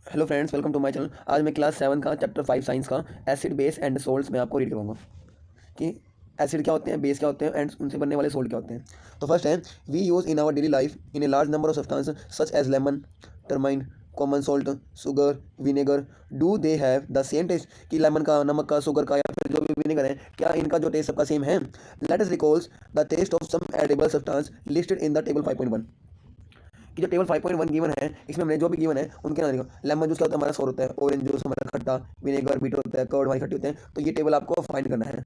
Hello friends, welcome to my channel. आज मैं class 7 का चैप्टर 5 साइंस का एसिड बेस एंड सोल्ट्स में आपको रीड करूँगा कि एसिड क्या होते हैं, बेस क्या होते हैं एंड उनसे बनने वाले सोल्ट क्या होते हैं। तो फर्स्ट है, we use in our daily life in a large number of substance such as lemon, tamarind, common salt, sugar, vinegar. Do they have the same taste? कि लेमन का, नमक का, शुगर का या फिर जो भी विनेगर है, क्या इनका जो टेस्ट सबका सेम है? Let us recalls the taste of some edible substance listed in the table 5.1। कि जो टेबल 5.1 गिवन है, इसमें हमने जो भी गिवन है उनके नाम लिखो। लेमन जूस क्या होता है, हमारा सोर होता है। ऑरेंज जूस हमारा खट्टा, विनेगर बीटर होता है, कर्ड हमारी खट्टी होते हैं। तो ये टेबल आपको फाइंड करना है।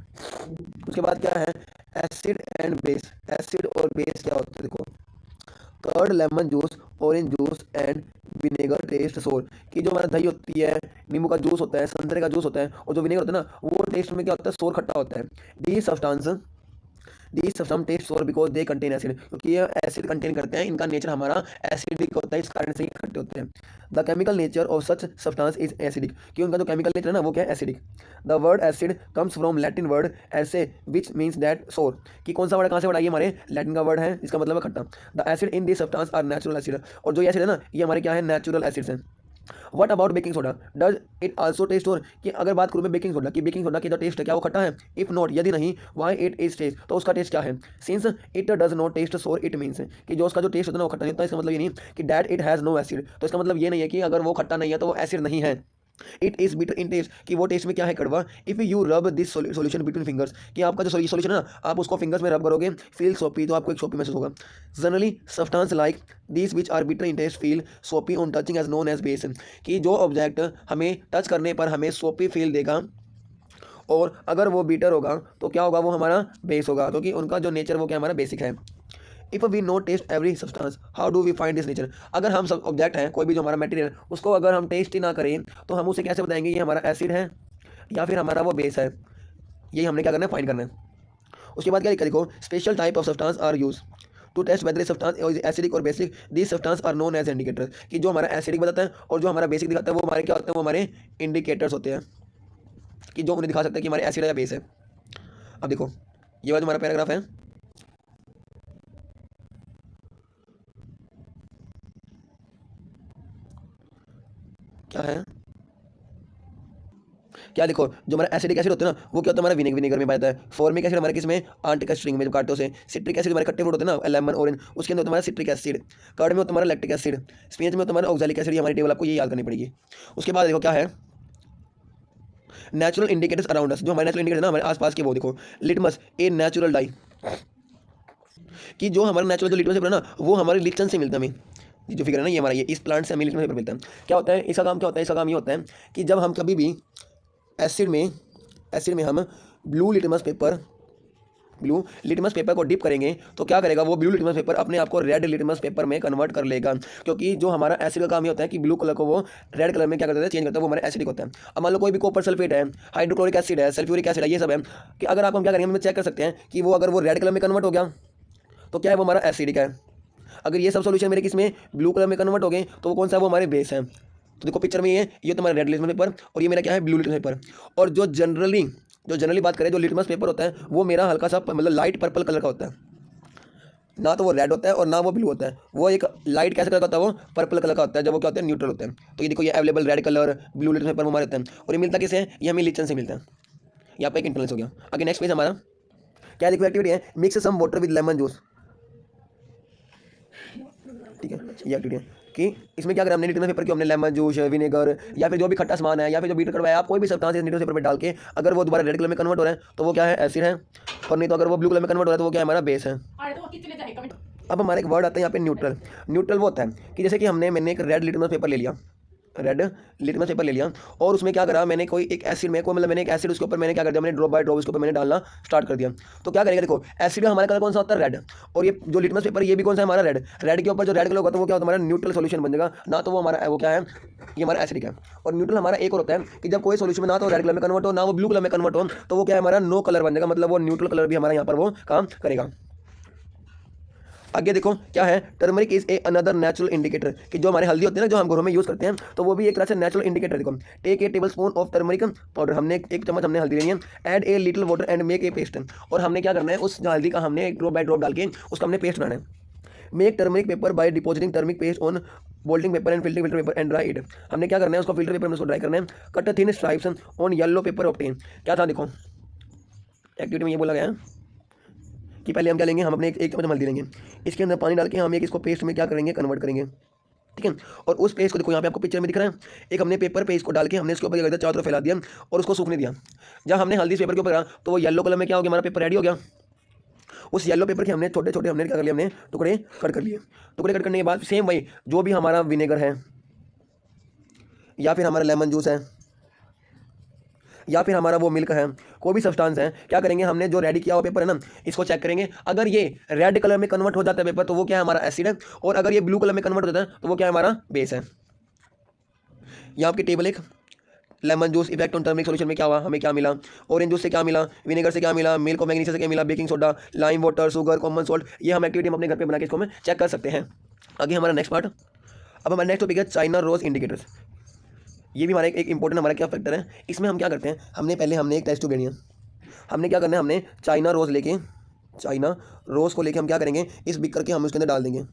उसके बाद क्या है, एसिड एंड बेस। एसिड और बेस क्या होता है, देखो। Curd, lemon juice, orange juice and vinegar taste sour. कि जो हमारा दही होती है, नींबू का जूस होता है, संतरे का जूस होता है, और जो विनेगर होता है ना, वो टेस्ट में क्या होता है, सोर खट्टा होता है। दी substance These substance taste sour because they contain acid, क्योंकि ये एसिड कंटेन करते हैं, इनका नेचर हमारा एसिडिक होता है, इस कारण से ये खट्टे होते हैं। The chemical nature of such substance is acidic, कि उनका जो केमिकल नेचर है ना वो क्या है, acidic. The word acid comes from Latin word essay which means that सोर। कि कौन सा वर्ड कहाँ से वर्ड आई है, हमारे लैटिन का वर्ड है, इसका मतलब है खट्टा। The acid in this substance are natural acid, और जो ये एसिड है ना, ये हमारे क्या है, नेचुरल एसिड्स हैं। What about baking soda, does it also taste और? कि अगर बात करूँ मैं बेकिंग सोडा की, बेकिंग सोडा की जो टेस्ट है क्या वो खट्टा है? इफ नॉट, यदि नहीं, वाई इट इज टेस्ट, तो उसका टेस्ट क्या है? Since it does not taste sour, it means कि जो उसका जो टेस्ट होता है ना वो खट्टा नहीं होता। इसका मतलब ये नहीं कि that it has no acid, तो इसका मतलब ये नहीं है कि अगर वो खट्टा नहीं है तो वो एसिड नहीं है। It is bitter in taste, कि वो टेस्ट में क्या है, कड़वा। If you rub this solution between fingers, कि आपका जो सॉल्यूशन है ना, आप उसको फिंगर्स में रब करोगे, फील सोपी, तो आपको एक सोपी महसूस होगा। Generally substance like this which are bitter in taste feel soapy on touching as known as base. कि जो ऑब्जेक्ट हमें टच करने पर हमें सोपी फील देगा, और अगर वो बीटर होगा तो क्या होगा, वो हमारा बेस होगा, क्योंकि उनका जो नेचर वो क्या हमारा बेसिक है। If we know taste every substance, how do we find this nature? अगर हम सब ऑब्जेक्ट हैं, कोई भी जो हमारा मटेरियल, उसको अगर हम टेस्ट ही ना करें तो हम उसे कैसे बताएंगे ये हमारा एसिड है या फिर हमारा वो बेस है? यही हमने क्या करना है, फाइंड करना है। उसके बाद क्या लिखा, देखो, special type of substance are use to test whether substance is acidic और basic. This substance are known as indicators, कि जो हमारा एसिडिक बताता है और जो हमारा बेसिक दिखाता है वो हमारे क्या होते हैं, वो हमारे इंडिकेटर्स होते हैं, कि जो उन्हें दिखा सकते हैं कि हमारे एसिड है या बेस है। अब देखो, ये वाला हमारा पैराग्राफ है। क्या है, क्या देखो, जो हमारा एसिडिक एसिड होता है ना वो क्या होता है, हमारा विनेगर में पाता है। फॉर्मिक एसिड हमारे किस में, आंटिक स्ट्रिंग में, जो काटो से। सिट्रिक एसिड हमारे खट्टे फ्रूट होते हैं ना, लेमन, ऑरेंज, उसके अंदर होता है हमारा सिट्रिक एसिड। कर्ड में होता है हमारा लैक्टिक एसिड। स्पीच में होता है हमारा ऑक्सैलिक एसिड। हमारी टेबल आपको ये याद करनी पड़ेगी। उसके बाद देखो क्या है, नेचुरल इंडिकेटर्स अराउंड अस, जो हमारे नेचुरल इंडिकेटर ना हमारे आसपास के, वो देखो। लिटमस ए नेचुरल डाई, कि जो हमारा नेचुरल जो लिटमस पेपर है ना वो हमारे लिचन से मिलता है हमें। ये जो फिगर है ना, ये हमारा, ये इस प्लांट से हमें लिटमस पेपर मिलता है। क्या होता है इसका काम, क्या होता है इसका काम, ये होता है कि जब हम कभी भी एसिड में हम ब्लू लिटमस पेपर को डिप करेंगे तो क्या करेगा, वो ब्लू लिटमस पेपर अपने आप को रेड लिटमस पेपर में कन्वर्ट कर लेगा। क्योंकि जो हमारा एसिड का काम ये होता है कि ब्लू कलर को वो रेड कलर में क्या करता है, चेंज करता है, वो हमारा एसिडिक होता है। अब मान लो कोई भी कॉपर सल्फेट है, हाइड्रोक्लोरिक एसिड है, सल्फ्यूरिक एसिड है, ये सब है, कि अगर आप हम क्या करेंगे, हम चेक कर सकते हैं कि वो अगर वो रेड कलर में कन्वर्ट हो गया तो क्या है, वो हमारा एसिडिक है। अगर ये सब सॉल्यूशन मेरे किस में, ब्लू कलर में कन्वर्ट हो गए, तो वो कौन सा है, वो हमारे बेस है। तो देखो पिक्चर में ये तुम्हारा रेड लिटमस पेपर और ये मेरा क्या है, ब्लू लिटमस पेपर। और जो जनरली बात करें, जो लिटमस पेपर होता है वो मेरा हल्का सा मतलब लाइट पर्पल कलर का होता है। ना तो वो रेड होता है और ना वो ब्लू होता है, वो एक लाइट कैसे कलर का होता है, वो पर्पल कलर का होता है, जब वो क्या होता है, न्यूट्रल होता है। तो ये देखो, ये available red colour blue litmus paper हमारे होते हैं, और ये मिलता किसे है, ये हमें लिचन से मिलता है। यहाँ पे एक इंटरनेस हो गया। आगे नेक्स्ट पेज हमारा क्या देखो, एक्टिविटी है, mix some water with lemon juice. ठीक है, ये एक्टिविटी है कि इसमें क्या करें, हमने लिटमस पेपर की हमने लेमन जूस, विनेगर या फिर जो भी खट्टा सामान है या फिर जो बीटर करवाया, आप कोई भी सब्सटेंस लिटमस पेपर पे डाल के अगर वो दोबारा रेड कलर में कन्वर्ट हो रहा है तो वो क्या है, एसिड है। और नहीं तो अगर वो ब्लू कलर में कन्वर्ट हो रहा है तो वो क्या है, हमारा बेस है। अब हमारा एक वर्ड आता है यहाँ पे, न्यूट्रल। न्यूट्रल वो होता है कि जैसे कि मैंने एक रेड लिटमस पेपर ले लिया और उसमें क्या करा, मैंने कोई एक एसिड में कोई मतलब मैंने एक एसिड उसके ऊपर मैंने क्या कर दिया, मैंने ड्रॉप बाय ड्रॉप उसके ऊपर मैंने डालना स्टार्ट कर दिया। तो क्या करेगा, देखो एसिड हमारा कलर कौन सा होता है, रेड। और ये जो लिटमस पेपर ये भी कौन सा है, हमारा रेड। रेड के ऊपर जो रेड कलर होगा तो वो क्या होता है, हमारा न्यूट्रल सॉल्यूशन बन जाएगा। ना तो वो हमारा वो क्या है, ये हमारा एसिडिक है। और न्यूट्रल हमारा एक और होता है कि जब कोई सॉल्यूशन में ना तो रेड कलर में कन्वर्ट हो ना वो ब्लू कलर में कन्वर्ट हो, तो वो क्या है, हमारा नो कलर बन जाएगा, मतलब वो न्यूट्रल कलर भी हमारा यहाँ पर वो काम करेगा। आगे देखो क्या है, turmeric is a another natural indicator, कि जो हमारे हल्दी होते हैं ना, जो हम घरों में यूज़ करते हैं, तो वो भी एक तरह से नेचुरल इंडिकेटर। देखो, take a tablespoon of turmeric powder, हमने एक चम्मच हमने हल्दी लेनी है। Add a little water and make a paste, और हमने क्या करना है, उस हल्दी का हमने एक ड्रॉप बाय ड्रॉप डाल के उसका हमने पेस्ट बनाना है। Make turmeric paper by depositing turmeric paste on bolting paper and filtering filter paper and dry it. हमने क्या करना है, उसको फिल्टर पेपर में उसको ड्राई करना है। Cut thin stripes on yellow paper obtain. क्या था देखो एक्टिविटी में ये बोला गया है कि पहले हम क्या लेंगे, हम अपने एक चम्मच हल्दी लेंगे, इसके अंदर पानी डाल के हम एक इसको पेस्ट में क्या करेंगे, कन्वर्ट करेंगे, ठीक है। और उस पेस्ट को देखो यहाँ पे आपको पिक्चर में दिख रहा है, एक हमने पेपर पे इसको डाल के हमने इसके ऊपर क्या कर दिया, चारों तरफ फैला दिया और उसको सूखने दिया। जब हमने हल्दी इस पेपर के ऊपर करा तो वो येलो कलर में क्या हो गया, हमारा पेपर रेडी हो गया। उस येलो पेपर के हमने छोटे छोटे हमने क्या कर लिया, हमने टुकड़े कट कर लिए। टुकड़े कट करने के बाद सेम वही जो भी हमारा विनेगर है या फिर हमारा लेमन जूस है या फिर हमारा वो मिल्क है, कोई भी सब्सटेंस है, क्या करेंगे, हमने जो रेडी किया हुआ पेपर है ना, इसको चेक करेंगे। अगर ये रेड कलर में कन्वर्ट हो जाता है पेपर तो वो क्या है, हमारा एसिड है। और अगर ये ब्लू कलर में कन्वर्ट हो जाता है तो वो क्या है, हमारा बेस है। यहाँ आपकी टेबल एक, lemon juice effect on turmeric solution में क्या हुआ, हमें क्या मिला, ऑरेंज जूस से क्या मिला, विनेगर से क्या मिला, मिल्क और मैग्नीशियम से क्या मिला, baking soda, lime water, sugar, common salt. ये हम एक्टिविटी हम अपने घर पे बना के इसको हम चेक कर सकते हैं। आगे हमारा नेक्स्ट पार्ट, अब हमारा नेक्स्ट टॉपिक है चाइना रोज इंडिकेटर्स। ये भी हमारा एक इंपॉर्टेंट हमारा क्या फैक्टर है। इसमें हम क्या करते हैं, हमने एक टेस्ट ट्यूब लेनी है। हमने क्या करना है, हमने चाइना रोज़ को लेके हम क्या करेंगे, इस बिक करके हम उसके अंदर डाल देंगे।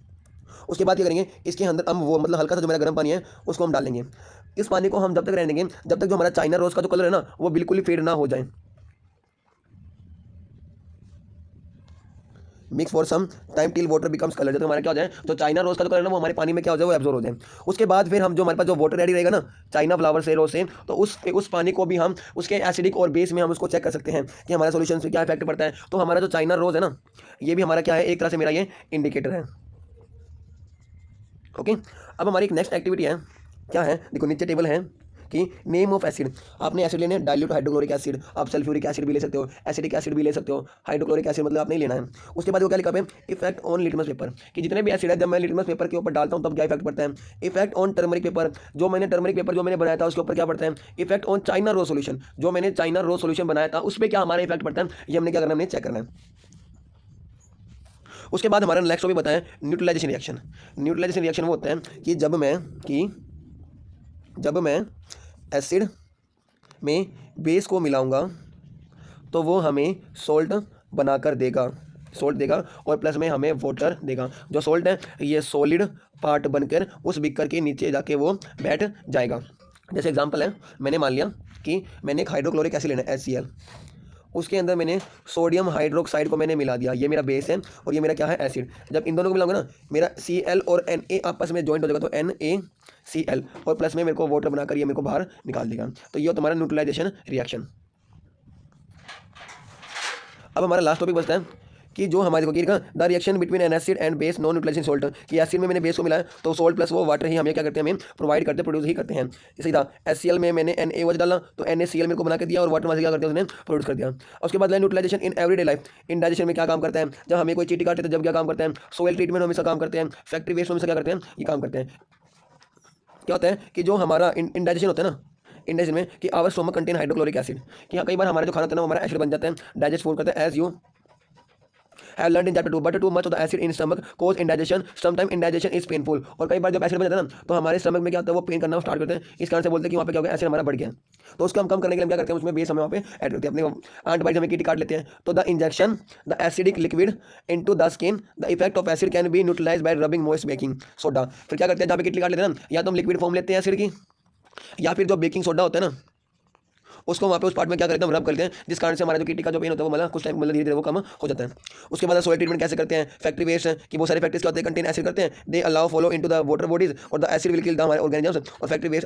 उसके बाद क्या करेंगे, इसके अंदर हम वो मतलब हल्का सा जो मेरा गर्म पानी है उसको हम डालेंगे। इस पानी को हम जब तक रहने देंगे जब तक जो हमारा चाइना रोज़ का जो कलर है ना वो बिल्कुल ही फेड ना हो जाए। Mix for some time till water becomes colour, जब हमारा क्या हो जाए, जो चाइना रोज़ का जो कलर है ना वो हमारे पानी में क्या हो जाए, वो एब्जॉर्ब हो जाए। उसके बाद फिर हम जो हमारे पास जो वाटर रेडी रहेगा ना चाइना फ्लावर से रोज़ से, तो उस पानी को भी हम उसके एसिडिक और बेस में हम उसको चेक कर सकते हैं कि हमारे सोल्यूशन से क्या इफेक्ट पड़ता है। तो हमारा जो चाइना रोज़ है ना ये भी हमारा क्या है, एक तरह से मेरा ये इंडिकेटर है। ओके, अब हमारी एक नेक्स्ट एक्टिविटी है, क्या है देखो, नीचे टेबल है कि नेम ऑफ एसिड। आपने एसिड लेने, डाइल्यूट हाइड्रोक्लोरिक एसिड, आप सल्फ्यूरिक एसिड भी ले सकते हो, एसिडिक एसिड भी ले सकते हो, हाइड्रोक्लोरिक एसिड मतलब आपने लेना है। उसके बाद वो क्या लिखा है, इफेक्ट ऑन लिटमस पेपर, कि जितने भी एसिड है जब मैं लिटमस पेपर के ऊपर डालता हूँ तब क्या इफेक्ट पड़ता है। इफेक्ट ऑन टर्मरिक पेपर, जो मैंने टर्मरिक पेपर जो मैंने बनाया था उसके ऊपर क्या पड़ता है। Effect on China rose solution, जो मैंने चाइना रोज सोल्यूशन बनाया था उस पर क्या हमारा इफेक्ट पड़ता है, ये हमने क्या करना है, हमने चेक करना है। उसके बाद हमारा नेक्स्ट टॉपिक बताएं न्यूट्रलाइजेशन रिएक्शन। न्यूट्रलाइजेशन रिएक्शन वो होता है कि जब मैं एसिड में बेस को मिलाऊंगा तो वो हमें सोल्ट बनाकर देगा, सोल्ट देगा और प्लस में हमें वाटर देगा। जो सोल्ट है ये सॉलिड पार्ट बनकर उस बिकर के नीचे जाके वो बैठ जाएगा। जैसे एग्जांपल है, मैंने मान लिया कि मैंने एक हाइड्रोक्लोरिक एसिड लेना है HCl, उसके अंदर मैंने सोडियम हाइड्रोक्साइड को मैंने मिला दिया, ये मेरा बेस है और ये मेरा क्या है, एसिड। जब इन दोनों को मिलाऊंगा ना मेरा Cl और Na आपस में ज्वाइंट हो जाएगा तो NaCl और प्लस में मेरे को वाटर बनाकर ये मेरे को बाहर निकाल देगा। तो ये तुम्हारा न्यूट्रलाइजेशन रिएक्शन। अब हमारा लास्ट टॉपिक बचता है कि जो हमारे को the reaction between an acid and base known neutralisation salt, कि एसिड में मैंने बेस को मिलाया तो सोल्ट प्लस वो वाटर ही हमें क्या करते हैं, हमें प्रोवाइड करते प्रोड्यूस ही करते हैं। इसी तरह HCl में मैंने NaOH डाला तो NaCl मेरे को बना के दिया और वाटर में क्या करते हैं, उसने प्रोड्यूस कर दिया। उसके बाद neutralisation in everyday life, in digestion में क्या काम करता है, जब हमें कोई चीटी काटते हैं जब क्या काम करते हैं, सोयल ट्रीटमेंट में हमेशा काम करते हैं, फैक्ट्री वेस्ट में हमेशा क्या करते हैं, ये काम करते हैं। क्या होता है कि जो हमारा इंडाइजेशन होता है ना, इंडाइजेशन में कि our stomach contain hydrochloric acid, कि हाँ कई बार हमारा जो खाना होता है ना हमारा एसिड बन जाता है, डाइजेस्ट फूड करता है। As you have learned in chapter 2 but too much of the acid in stomach cause indigestion, sometimes indigestion is painful। और कई बार जब एसिड बन जाता है ना तो हमारे स्टमक में क्या होता है, वो पेन करना स्टार्ट करते हैं। इस कारण से बोलते हैं कि वहाँ पे क्या हो गया, एसिड हमारा बढ़ गया। तो उसको हम कम करने के लिए हम क्या करते हैं, उसमें बेस हमें वहाँ पे ऐड करते हैं, अपने एंटीबायोटिक हमें कीटी काट लेते हैं। तो the injection the acidic liquid into the skin, the effect of acid can be neutralised bye rubbing moist baking soda. फिर क्या करते हैं, जहाँ पे कीटी काट लेते हैं ना, या तो हम लिक्विड फॉर्म लेते हैं एसिड की, या फिर जो बेकिंग सोडा होता है ना उसको वहाँ पे उस पार्ट में क्या करते हैं, रब करते हैं, जिस कारण से हमारा जो कीटी का जो पेन होता है वो मतलब कुछ टाइम मतलब धीरे धीरे वो कम हो जाता है। उसके बाद सोयल ट्रीटमेंट कैसे करते हैं, फैक्ट्री वेस्ट कि बहुत सारे फैक्ट्रीज क्या होते हैं, कंटेन एसिड करते हैं, they allow follow into the water bodies और the acid will kill the हमारे ऑर्गेनिजम्स और फैक्ट्री वेस्ट